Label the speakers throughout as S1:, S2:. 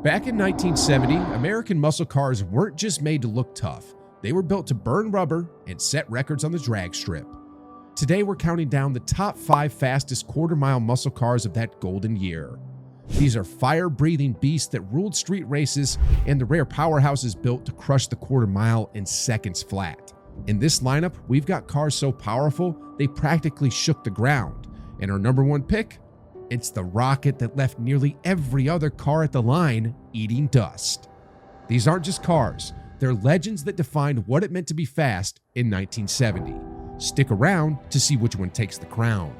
S1: Back in 1970, American muscle cars weren't just made to look tough. They were built to burn rubber and set records on the drag strip. Today, we're counting down the top 5 fastest quarter-mile muscle cars of that golden year. These are fire-breathing beasts that ruled street races and the rare powerhouses built to crush the quarter mile in seconds flat. In this lineup, we've got cars so powerful, they practically shook the ground. And our number 1 pick? It's the rocket that left nearly every other car at the line eating dust. These aren't just cars, they're legends that defined what it meant to be fast in 1970. Stick around to see which one takes the crown.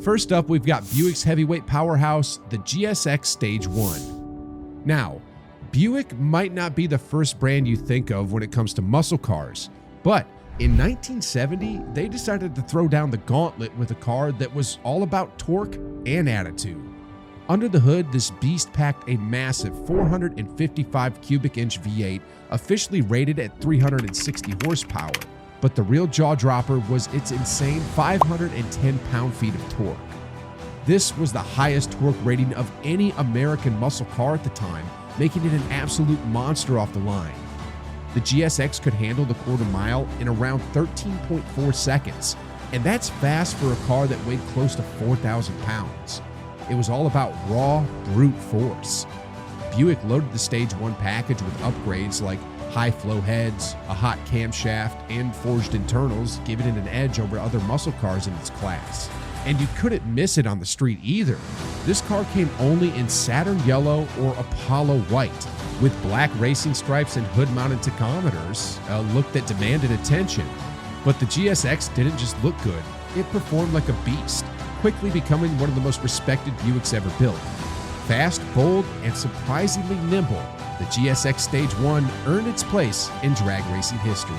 S1: First up, we've got Buick's heavyweight powerhouse, the GSX Stage 1. Now, Buick might not be the first brand you think of when it comes to muscle cars, but in 1970, they decided to throw down the gauntlet with a car that was all about torque and attitude. Under the hood, this beast packed a massive 455 cubic inch V8, officially rated at 360 horsepower. But the real jaw-dropper was its insane 510 pound-feet of torque. This was the highest torque rating of any American muscle car at the time, making it an absolute monster off the line. The GSX could handle the quarter mile in around 13.4 seconds, and that's fast for a car that weighed close to 4,000 pounds. It was all about raw, brute force. Buick loaded the Stage 1 package with upgrades like high flow heads, a hot camshaft, and forged internals, giving it an edge over other muscle cars in its class. And you couldn't miss it on the street either. This car came only in Saturn Yellow or Apollo White, with black racing stripes and hood-mounted tachometers, a look that demanded attention. But the GSX didn't just look good, it performed like a beast, quickly becoming one of the most respected Buicks ever built. Fast, bold, and surprisingly nimble, the GSX Stage 1 earned its place in drag racing history.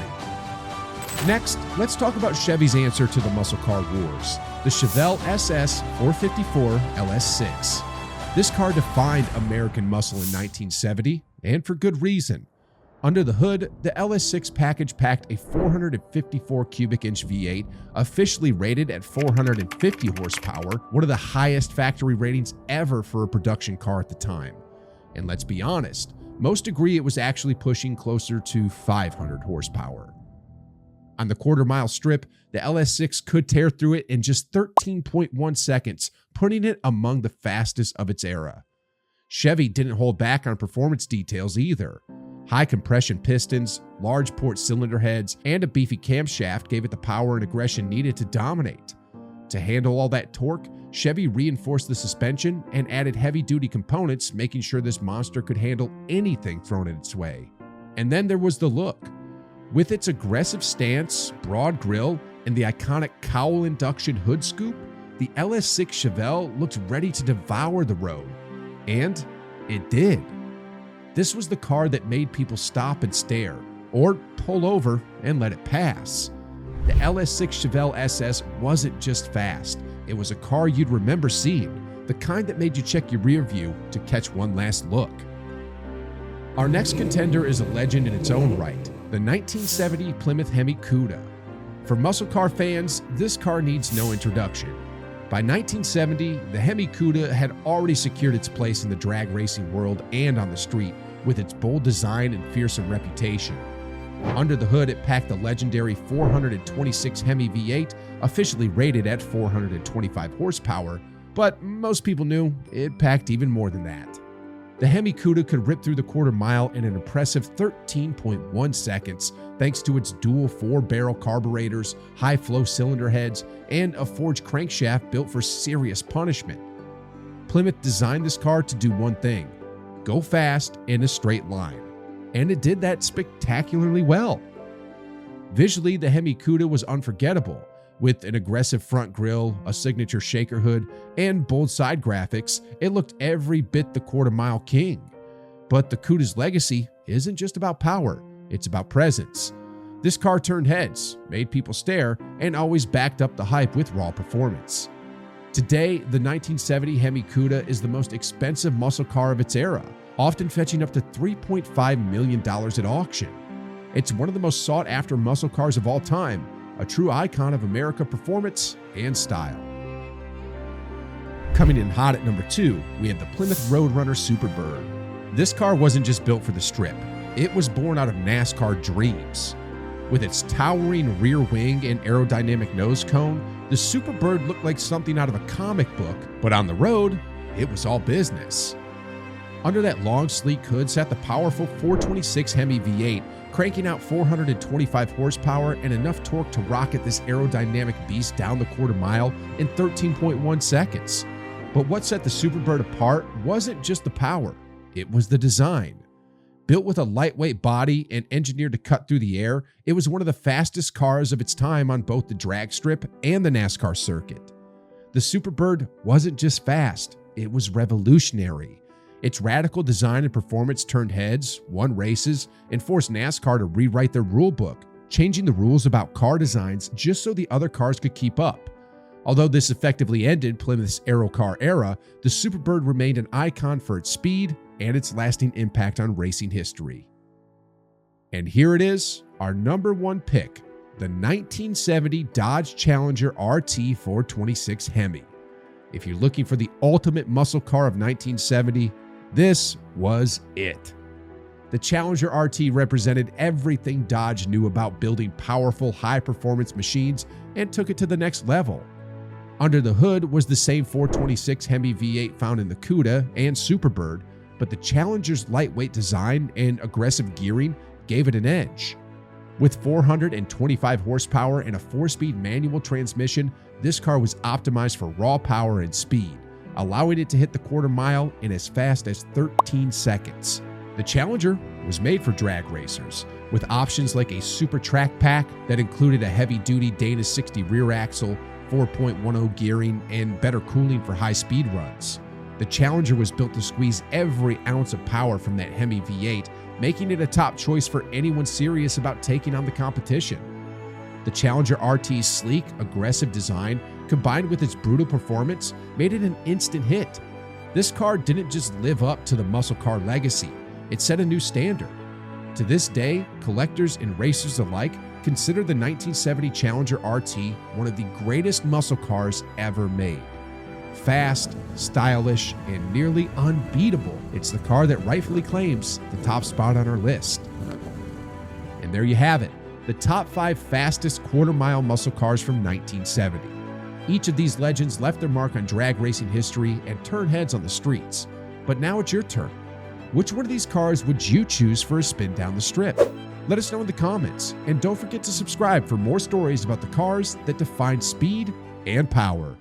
S1: Next, let's talk about Chevy's answer to the muscle car wars, the Chevelle SS 454 LS6. This car defined American muscle in 1970, and for good reason. Under the hood, the LS6 package packed a 454 cubic inch V8, officially rated at 450 horsepower, one of the highest factory ratings ever for a production car at the time. And let's be honest, most agree it was actually pushing closer to 500 horsepower. On the quarter mile strip, the LS6 could tear through it in just 13.1 seconds, putting it among the fastest of its era. Chevy didn't hold back on performance details either. High compression pistons, large port cylinder heads, and a beefy camshaft gave it the power and aggression needed to dominate. To handle all that torque, Chevy reinforced the suspension and added heavy-duty components, making sure this monster could handle anything thrown in its way. And then there was the look. With its aggressive stance, broad grille, and the iconic cowl induction hood scoop, the LS6 Chevelle looked ready to devour the road. And it did. This was the car that made people stop and stare, or pull over and let it pass. The LS6 Chevelle SS wasn't just fast, it was a car you'd remember seeing, the kind that made you check your rear view to catch one last look. Our next contender is a legend in its own right, the 1970 Plymouth Hemi Cuda. For muscle car fans, this car needs no introduction. By 1970, the Hemi Cuda had already secured its place in the drag racing world and on the street with its bold design and fearsome reputation. Under the hood, it packed the legendary 426 Hemi V8, officially rated at 425 horsepower, but most people knew it packed even more than that. The Hemi Cuda could rip through the quarter mile in an impressive 13.1 seconds thanks to its dual 4-barrel carburetors, high-flow cylinder heads, and a forged crankshaft built for serious punishment. Plymouth designed this car to do one thing: go fast in a straight line. And it did that spectacularly well. Visually, the Hemi Cuda was unforgettable. With an aggressive front grille, a signature shaker hood, and bold side graphics, it looked every bit the quarter-mile king. But the Cuda's legacy isn't just about power, it's about presence. This car turned heads, made people stare, and always backed up the hype with raw performance. Today, the 1970 Hemi Cuda is the most expensive muscle car of its era, often fetching up to $3.5 million at auction. It's one of the most sought-after muscle cars of all time, a true icon of American performance and style. Coming in hot at number 2, we had the Plymouth Roadrunner Superbird. This car wasn't just built for the strip, it was born out of NASCAR dreams. With its towering rear wing and aerodynamic nose cone, the Superbird looked like something out of a comic book, but on the road, it was all business. Under that long, sleek hood sat the powerful 426 Hemi V8, cranking out 425 horsepower and enough torque to rocket this aerodynamic beast down the quarter mile in 13.1 seconds. But what set the Superbird apart wasn't just the power, it was the design. Built with a lightweight body and engineered to cut through the air, it was one of the fastest cars of its time on both the drag strip and the NASCAR circuit. The Superbird wasn't just fast, it was revolutionary. Its radical design and performance turned heads, won races, and forced NASCAR to rewrite their rulebook, changing the rules about car designs just so the other cars could keep up. Although this effectively ended Plymouth's Aero car era, the Superbird remained an icon for its speed and its lasting impact on racing history. And here it is, our number 1 pick, the 1970 Dodge Challenger RT 426 Hemi. If you're looking for the ultimate muscle car of 1970, this was it. The Challenger RT represented everything Dodge knew about building powerful, high-performance machines and took it to the next level. Under the hood was the same 426 Hemi V8 found in the Cuda and Superbird, but the Challenger's lightweight design and aggressive gearing gave it an edge. With 425 horsepower and a 4-speed manual transmission, this car was optimized for raw power and speed, allowing it to hit the quarter mile in as fast as 13 seconds. The Challenger was made for drag racers, with options like a super track pack that included a heavy-duty Dana 60 rear axle, 4.10 gearing, and better cooling for high-speed runs. The Challenger was built to squeeze every ounce of power from that Hemi V8, making it a top choice for anyone serious about taking on the competition. The Challenger RT's sleek, aggressive design, combined with its brutal performance, made it an instant hit. This car didn't just live up to the muscle car legacy, it set a new standard. To this day, collectors and racers alike consider the 1970 Challenger RT one of the greatest muscle cars ever made. Fast, stylish, and nearly unbeatable, it's the car that rightfully claims the top spot on our list. And there you have it, the top 5 fastest quarter-mile muscle cars from 1970. Each of these legends left their mark on drag racing history and turned heads on the streets. But now it's your turn. Which one of these cars would you choose for a spin down the strip? Let us know in the comments, and don't forget to subscribe for more stories about the cars that define speed and power.